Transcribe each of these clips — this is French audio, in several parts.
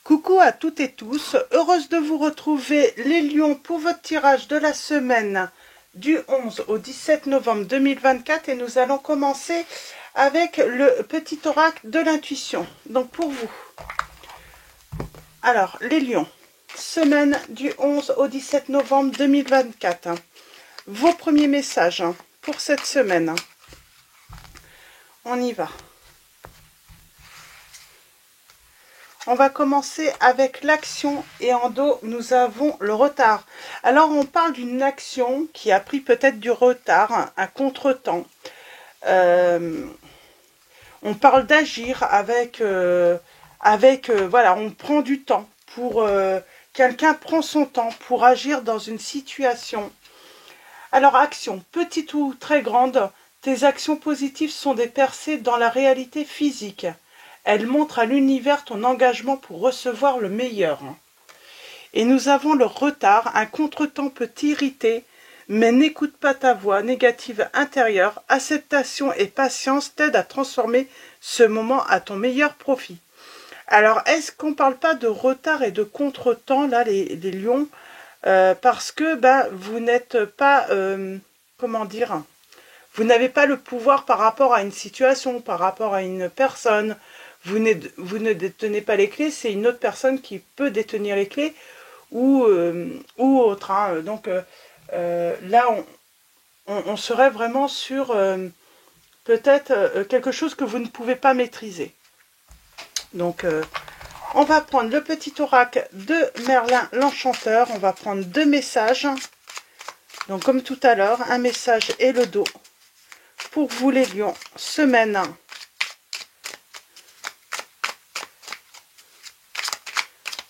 Coucou à toutes et tous, heureuse de vous retrouver les lions pour votre tirage de la semaine du 11 au 17 novembre 2024 et nous allons commencer avec le petit oracle de l'intuition. Donc pour vous, alors les lions, semaine du 11 au 17 novembre 2024, vos premiers messages pour cette semaine, on y va. On va commencer avec l'action et en dos, nous avons le retard. Alors, on parle d'une action qui a pris peut-être du retard, un contretemps. On parle d'agir avec, voilà, on prend du temps pour... quelqu'un prend son temps pour agir dans une situation. Alors, action, petite ou très grande, tes actions positives sont des percées dans la réalité physique. Elle montre à l'univers ton engagement pour recevoir le meilleur. Et nous avons le retard, un contretemps peut t'irriter, mais n'écoute pas ta voix négative intérieure. Acceptation et patience t'aident à transformer ce moment à ton meilleur profit. Alors, est-ce qu'on ne parle pas de retard et de contretemps, là, les lions, parce que vous n'êtes pas, comment dire, vous n'avez pas le pouvoir par rapport à une situation, par rapport à une personne. Vous ne détenez pas les clés, c'est une autre personne qui peut détenir les clés ou autre. Hein. Donc là, on serait vraiment sur peut-être quelque chose que vous ne pouvez pas maîtriser. Donc on va prendre le petit oracle de Merlin l'Enchanteur. On va prendre 2 messages. Donc comme tout à l'heure, un message et le dos. Pour vous les lions, semaine.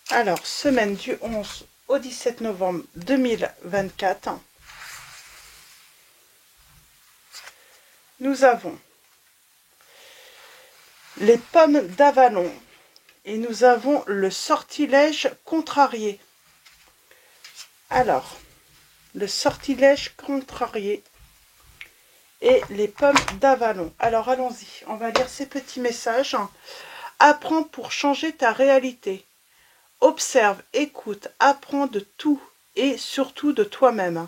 Alors, semaine du 11 au 17 novembre 2024, nous avons les pommes d'Avalon et nous avons le sortilège contrarié. Alors, le sortilège contrarié et les pommes d'Avalon. Alors, allons-y, on va lire ces petits messages. Apprends pour changer ta réalité. Observe, écoute, apprends de tout et surtout de toi-même.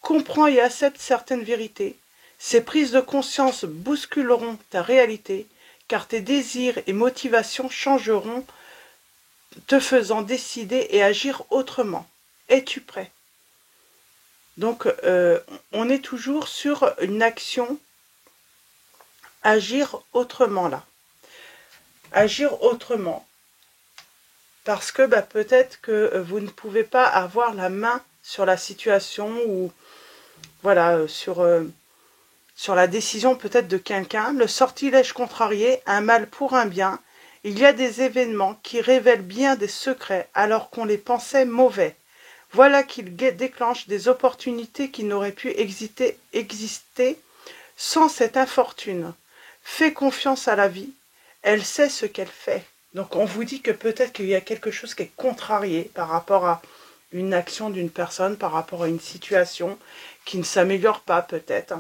Comprends et accepte certaines vérités. Ces prises de conscience bousculeront ta réalité, car tes désirs et motivations changeront, te faisant décider et agir autrement. Es-tu prêt? Donc, on est toujours sur une action, agir autrement là. Agir autrement. Parce que peut-être que vous ne pouvez pas avoir la main sur la situation ou voilà sur la décision peut-être de quelqu'un. Le sortilège contrarié, un mal pour un bien. Il y a des événements qui révèlent bien des secrets alors qu'on les pensait mauvais. Voilà qu'ils déclenchent des opportunités qui n'auraient pu exister sans cette infortune. Fais confiance à la vie, elle sait ce qu'elle fait. Donc on vous dit que peut-être qu'il y a quelque chose qui est contrarié par rapport à une action d'une personne, par rapport à une situation qui ne s'améliore pas peut-être.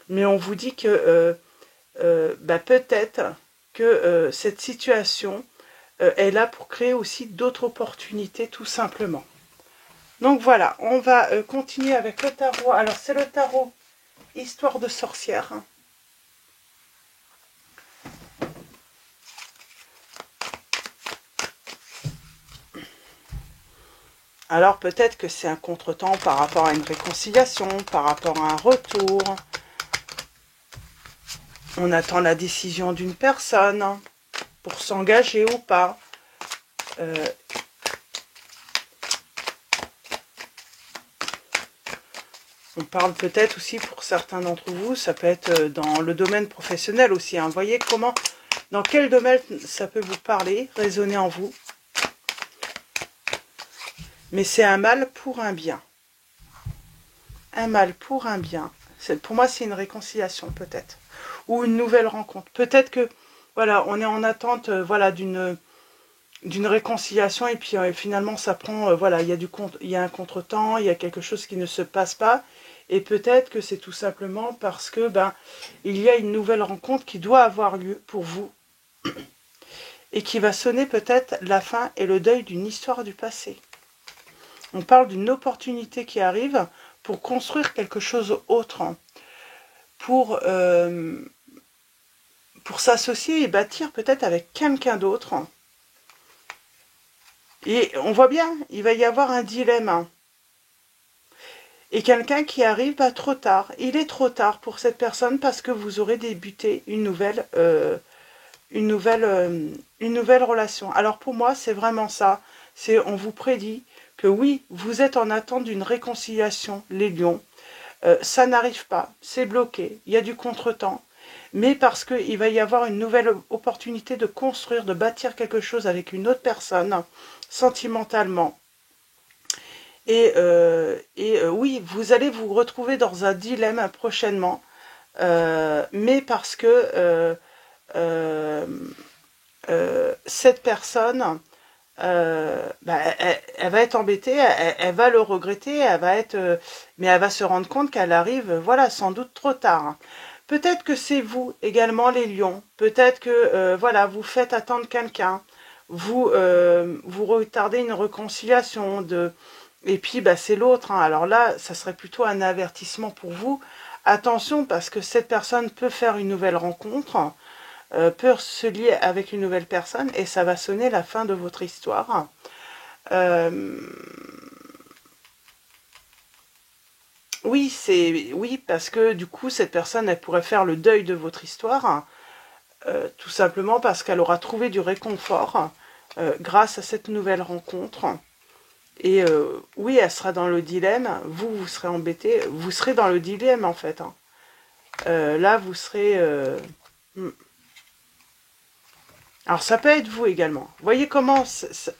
Mais on vous dit que peut-être que cette situation est là pour créer aussi d'autres opportunités tout simplement. Donc voilà, on va continuer avec le tarot. Alors c'est le tarot Histoire de sorcière. Alors peut-être que c'est un contretemps par rapport à une réconciliation, par rapport à un retour. On attend la décision d'une personne pour s'engager ou pas. On parle peut-être aussi pour certains d'entre vous, ça peut être dans le domaine professionnel aussi. Hein. Vous voyez comment, dans quel domaine ça peut vous parler, résonner en vous. Mais c'est un mal pour un bien. Un mal pour un bien. Pour moi, c'est une réconciliation peut-être. Ou une nouvelle rencontre. Peut-être que, voilà, on est en attente, voilà, d'une réconciliation. Et puis, finalement, ça prend, voilà, il y a un contretemps, il y a quelque chose qui ne se passe pas. Et peut-être que c'est tout simplement parce que, il y a une nouvelle rencontre qui doit avoir lieu pour vous. et qui va sonner peut-être la fin et le deuil d'une histoire du passé. On parle d'une opportunité qui arrive pour construire quelque chose autre, pour s'associer et bâtir peut-être avec quelqu'un d'autre. Et on voit bien, il va y avoir un dilemme. Et quelqu'un qui arrive trop tard. Il est trop tard pour cette personne parce que vous aurez débuté une nouvelle relation. Alors pour moi, c'est vraiment ça. On vous prédit que oui, vous êtes en attente d'une réconciliation, les lions. Ça n'arrive pas, c'est bloqué, il y a du contretemps. Mais parce qu'il va y avoir une nouvelle opportunité de construire, de bâtir quelque chose avec une autre personne, sentimentalement. Oui, vous allez vous retrouver dans un dilemme prochainement, mais parce que cette personne, elle va être embêtée, elle va le regretter, mais elle va se rendre compte qu'elle arrive, voilà, sans doute trop tard. Peut-être que c'est vous également les lions, peut-être que voilà, vous faites attendre quelqu'un, vous retardez une réconciliation et puis c'est l'autre, hein. Alors là, ça serait plutôt un avertissement pour vous. Attention, parce que cette personne peut faire une nouvelle rencontre, peut se lier avec une nouvelle personne et ça va sonner la fin de votre histoire. Oui, parce que du coup, cette personne, elle pourrait faire le deuil de votre histoire, tout simplement parce qu'elle aura trouvé du réconfort grâce à cette nouvelle rencontre. Et oui, elle sera dans le dilemme, vous serez embêté, vous serez dans le dilemme en fait. Hein. Là, vous serez... Alors ça peut être vous également. Vous voyez comment ça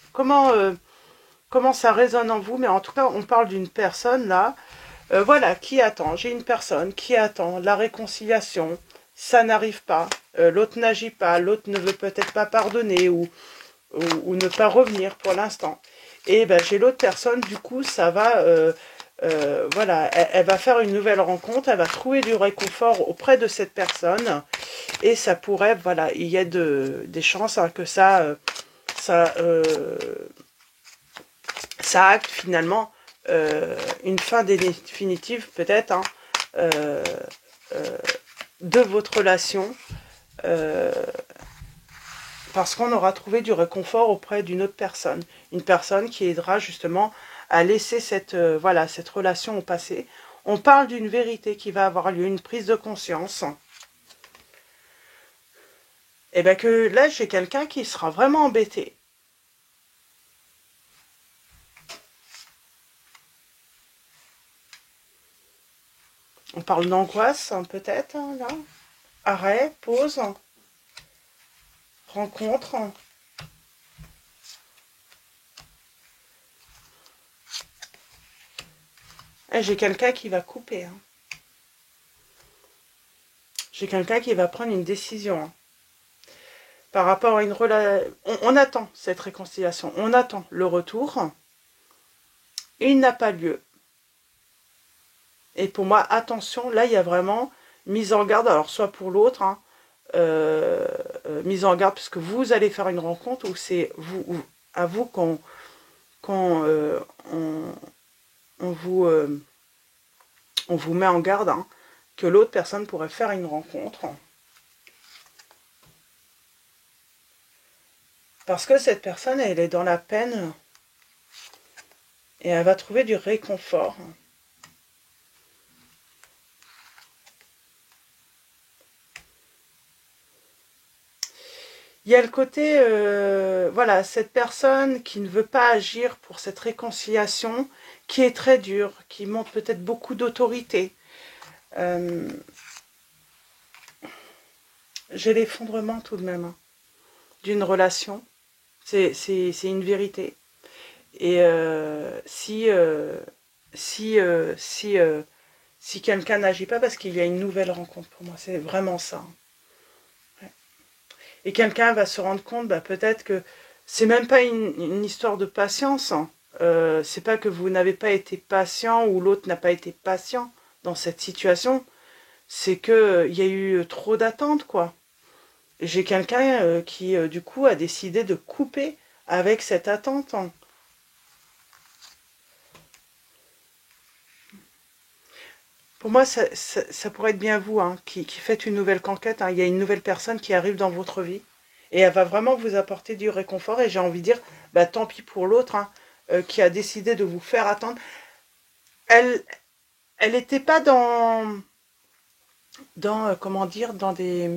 résonne en vous, mais en tout cas, on parle d'une personne là, voilà, qui attend. J'ai une personne qui attend la réconciliation, ça n'arrive pas, l'autre n'agit pas, l'autre ne veut peut-être pas pardonner ou ne pas revenir pour l'instant. Et j'ai l'autre personne, du coup, ça va, voilà, elle va faire une nouvelle rencontre, elle va trouver du réconfort auprès de cette personne, et ça pourrait, voilà, il y a des chances hein, que ça acte finalement une fin définitive, peut-être, hein, de votre relation, parce qu'on aura trouvé du réconfort auprès d'une autre personne. Une personne qui aidera justement à laisser cette relation au passé. On parle d'une vérité qui va avoir lieu, une prise de conscience. Et bien que là, j'ai quelqu'un qui sera vraiment embêté. On parle d'angoisse, hein, peut-être, hein, là. Arrêt, pause, rencontre. Et j'ai quelqu'un qui va couper. Hein. J'ai quelqu'un qui va prendre une décision. Hein. Par rapport à une relation... On attend cette réconciliation. On attend le retour. Et il n'a pas lieu. Et pour moi, attention, là, il y a vraiment mise en garde. Alors, soit pour l'autre, hein, mise en garde, parce que vous allez faire une rencontre où c'est à vous qu'on vous met en garde, hein, que l'autre personne pourrait faire une rencontre. Parce que cette personne, elle est dans la peine et elle va trouver du réconfort. Il y a le côté, voilà, cette personne qui ne veut pas agir pour cette réconciliation, qui est très dure, qui montre peut-être beaucoup d'autorité. J'ai l'effondrement tout de même hein, d'une relation. C'est une vérité. Et si quelqu'un n'agit pas, parce qu'il y a une nouvelle rencontre pour moi, c'est vraiment ça. Ouais. Et quelqu'un va se rendre compte, peut-être que c'est même pas une histoire de patience. Hein. C'est pas que vous n'avez pas été patient ou l'autre n'a pas été patient dans cette situation. C'est que il y a eu trop d'attentes, quoi. J'ai quelqu'un qui, du coup, a décidé de couper avec cette attente. Pour moi, ça pourrait être bien vous, hein, qui faites une nouvelle conquête, hein. Il y a une nouvelle personne qui arrive dans votre vie et elle va vraiment vous apporter du réconfort. Et j'ai envie de dire, bah, tant pis pour l'autre, hein, qui a décidé de vous faire attendre. Elle, elle n'était pas dans comment dire, dans des.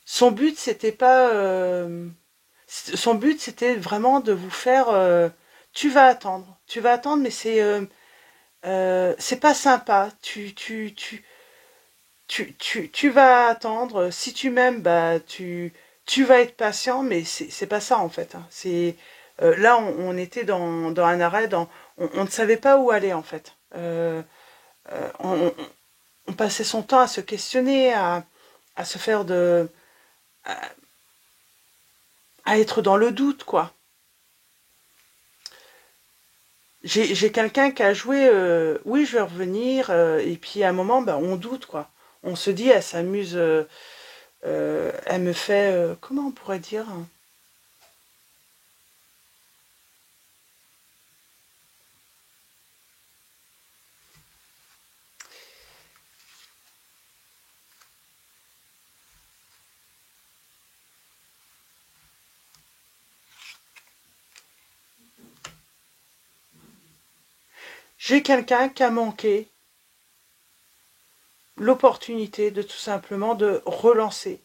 Son but, c'était pas. Son but, c'était vraiment de vous faire. Tu vas attendre, mais c'est pas sympa. Tu vas attendre. Si tu m'aimes, bah tu vas être patient, mais c'est pas ça en fait, hein. C'est là on était dans un arrêt, on ne savait pas où aller en fait. On passait son temps à se questionner, à se faire à, à être dans le doute quoi. J'ai quelqu'un qui a joué, oui, je vais revenir, et puis à un moment, bah, on doute, quoi. On se dit, elle s'amuse, elle me fait, comment on pourrait dire? J'ai quelqu'un qui a manqué l'opportunité de tout simplement de relancer,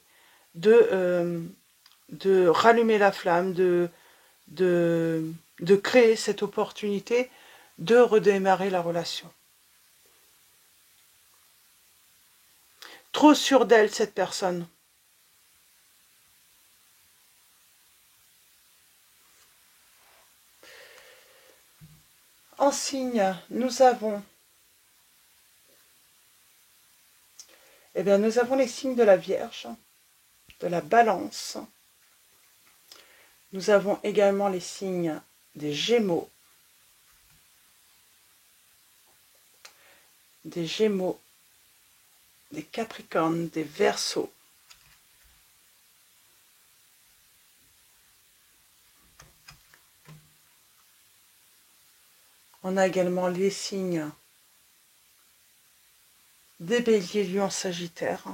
de, de rallumer la flamme, de, de créer cette opportunité de redémarrer la relation. Trop sûre d'elle, cette personne. En signe, nous avons, eh bien, nous avons les signes de la Vierge, de la Balance. Nous avons également les signes des Gémeaux, des Gémeaux, des Capricornes, des Verseaux. On a également les signes des Béliers, Lions, Sagittaires.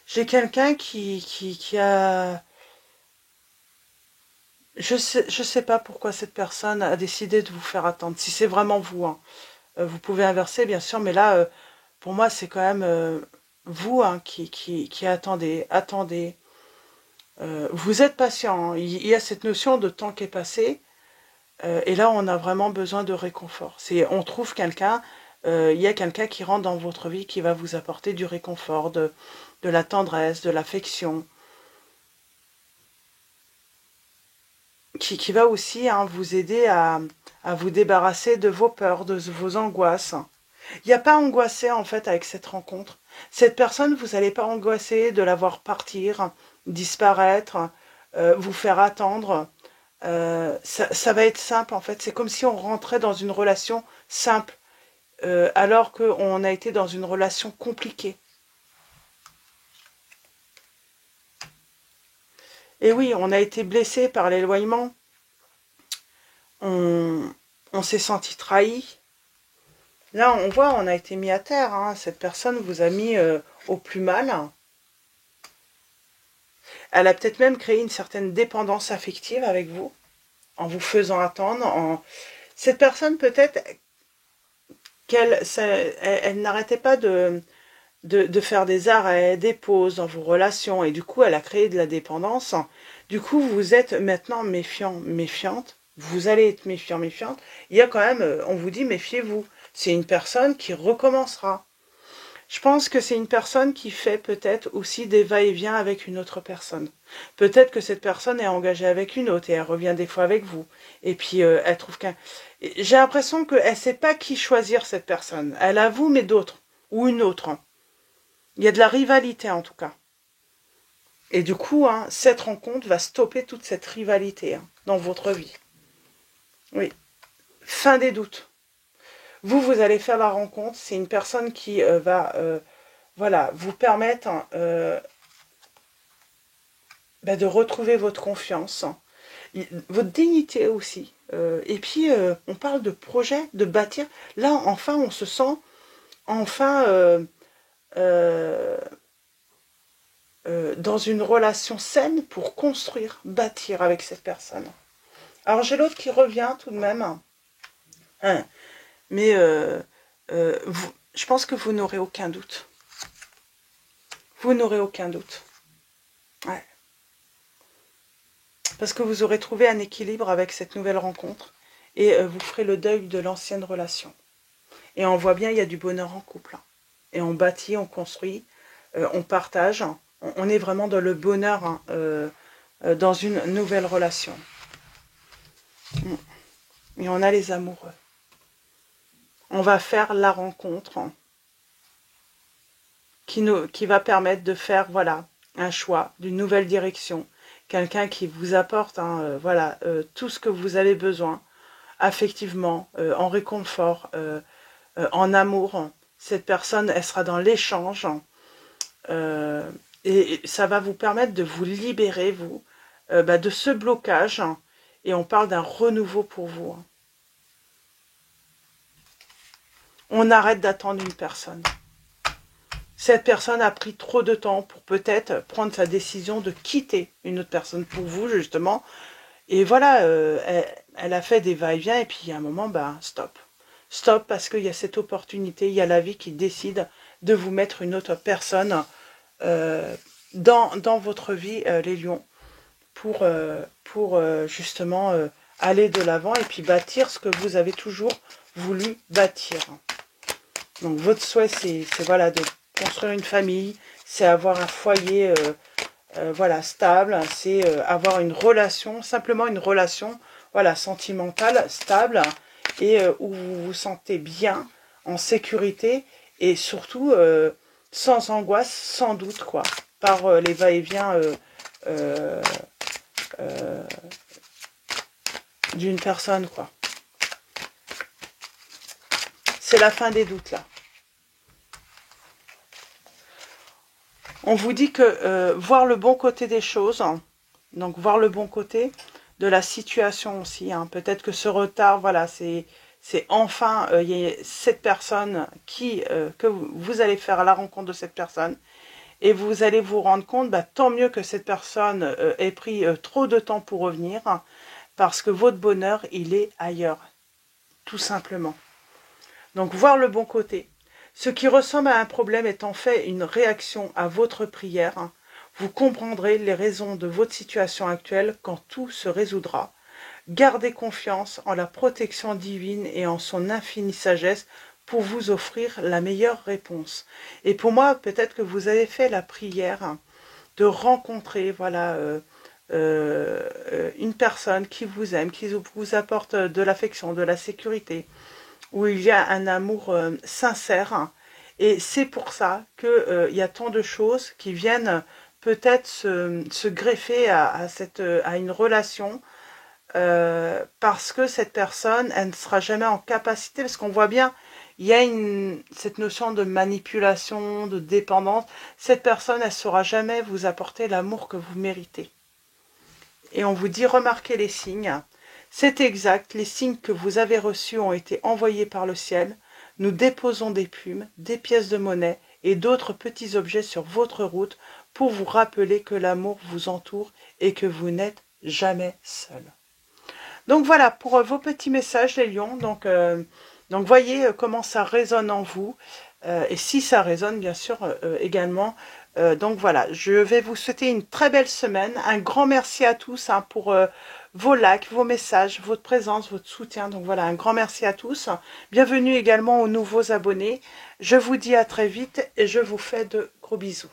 J'ai quelqu'un qui a... Je sais pas pourquoi cette personne a décidé de vous faire attendre. Si c'est vraiment vous, hein. Vous pouvez inverser, bien sûr, mais là, pour moi, c'est quand même vous, hein, qui attendez. Attendez. Vous êtes patient, hein. Il y a cette notion de temps qui est passé. Et là, on a vraiment besoin de réconfort. On trouve quelqu'un, il y a quelqu'un qui rentre dans votre vie qui va vous apporter du réconfort, de la tendresse, de l'affection, qui va aussi, hein, vous aider à vous débarrasser de vos peurs, de vos angoisses. Il n'y a pas angoissé en fait avec cette rencontre. Cette personne, vous n'allez pas angoisser de la voir partir, disparaître, vous faire attendre. Ça va être simple en fait. C'est comme si on rentrait dans une relation simple, alors qu'on a été dans une relation compliquée. Et oui, on a été blessé par l'éloignement. On, on s'est senti trahi. Là, on voit, on a été mis à terre, hein. Cette personne vous a mis au plus mal. Elle a peut-être même créé une certaine dépendance affective avec vous, en vous faisant attendre. Cette personne, peut-être elle n'arrêtait pas de faire des arrêts, des pauses dans vos relations, et du coup, elle a créé de la dépendance. Du coup, vous êtes maintenant méfiant, méfiante. Vous allez être méfiant, méfiante. Il y a quand même, on vous dit, méfiez-vous. C'est une personne qui recommencera. Je pense que c'est une personne qui fait peut-être aussi des va-et-vient avec une autre personne. Peut-être que cette personne est engagée avec une autre et elle revient des fois avec vous. Et puis elle trouve qu'un... J'ai l'impression qu'elle ne sait pas qui choisir cette personne. Elle a vous mais d'autres. Ou une autre. Il y a de la rivalité en tout cas. Et du coup, hein, cette rencontre va stopper toute cette rivalité, hein, dans votre vie. Oui. Fin des doutes. Vous allez faire la rencontre. C'est une personne qui va voilà, vous permettre de retrouver votre confiance, votre dignité aussi. Et puis, on parle de projet, de bâtir. Là, enfin, on se sent enfin dans une relation saine pour construire, bâtir avec cette personne. Alors, j'ai l'autre qui revient tout de même. Hein, mais je pense que vous n'aurez aucun doute. Vous n'aurez aucun doute. Ouais. Parce que vous aurez trouvé un équilibre avec cette nouvelle rencontre et vous ferez le deuil de l'ancienne relation. Et on voit bien, il y a du bonheur en couple. Et on bâtit, on construit, on partage. On est vraiment dans le bonheur dans une nouvelle relation. Et on a les amoureux. On va faire la rencontre qui va permettre de faire voilà, un choix d'une nouvelle direction. Quelqu'un qui vous apporte voilà, tout ce que vous avez besoin, affectivement, en réconfort, en amour. Cette personne, elle sera dans l'échange. Et ça va vous permettre de vous libérer, vous, de ce blocage. Et on parle d'un renouveau pour vous. On arrête d'attendre une personne. Cette personne a pris trop de temps pour peut-être prendre sa décision de quitter une autre personne pour vous, justement. Et voilà, elle a fait des va-et-vient et puis à un moment, stop. Stop parce qu'il y a cette opportunité, il y a la vie qui décide de vous mettre une autre personne dans votre vie, les lions, pour justement aller de l'avant et puis bâtir ce que vous avez toujours voulu bâtir. Donc votre souhait, c'est voilà, de construire une famille, c'est avoir un foyer voilà, stable, c'est avoir une relation, simplement une relation voilà, sentimentale, stable, et où vous vous sentez bien, en sécurité, et surtout sans angoisse, sans doute, quoi, par les va-et-vient d'une personne, quoi. C'est la fin des doutes, là. On vous dit que voir le bon côté des choses, donc voir le bon côté de la situation aussi, peut-être que ce retard, voilà, c'est enfin, il y a cette personne que vous allez faire à la rencontre de cette personne, et vous allez vous rendre compte, tant mieux que cette personne ait pris trop de temps pour revenir, parce que votre bonheur, il est ailleurs, tout simplement. Donc voir le bon côté. Ce qui ressemble à un problème est en fait une réaction à votre prière. Vous comprendrez les raisons de votre situation actuelle quand tout se résoudra. Gardez confiance en la protection divine et en son infinie sagesse pour vous offrir la meilleure réponse. Et pour moi, peut-être que vous avez fait la prière de rencontrer voilà, une personne qui vous aime, qui vous apporte de l'affection, de la sécurité, où il y a un amour sincère. Et c'est pour ça qu'il y a tant de choses qui viennent peut-être se greffer à une relation, parce que cette personne, elle ne sera jamais en capacité, parce qu'on voit bien, il y a cette notion de manipulation, de dépendance. Cette personne, elle ne saura jamais vous apporter l'amour que vous méritez. Et on vous dit, remarquez les signes. C'est exact, les signes que vous avez reçus ont été envoyés par le ciel. Nous déposons des plumes, des pièces de monnaie et d'autres petits objets sur votre route pour vous rappeler que l'amour vous entoure et que vous n'êtes jamais seul. Donc voilà, pour vos petits messages, les lions. Donc voyez comment ça résonne en vous. Et si ça résonne, bien sûr, également. Donc voilà, je vais vous souhaiter une très belle semaine. Un grand merci à tous pour vos likes, vos messages, votre présence, votre soutien. Donc voilà, un grand merci à tous. Bienvenue également aux nouveaux abonnés. Je vous dis à très vite et je vous fais de gros bisous.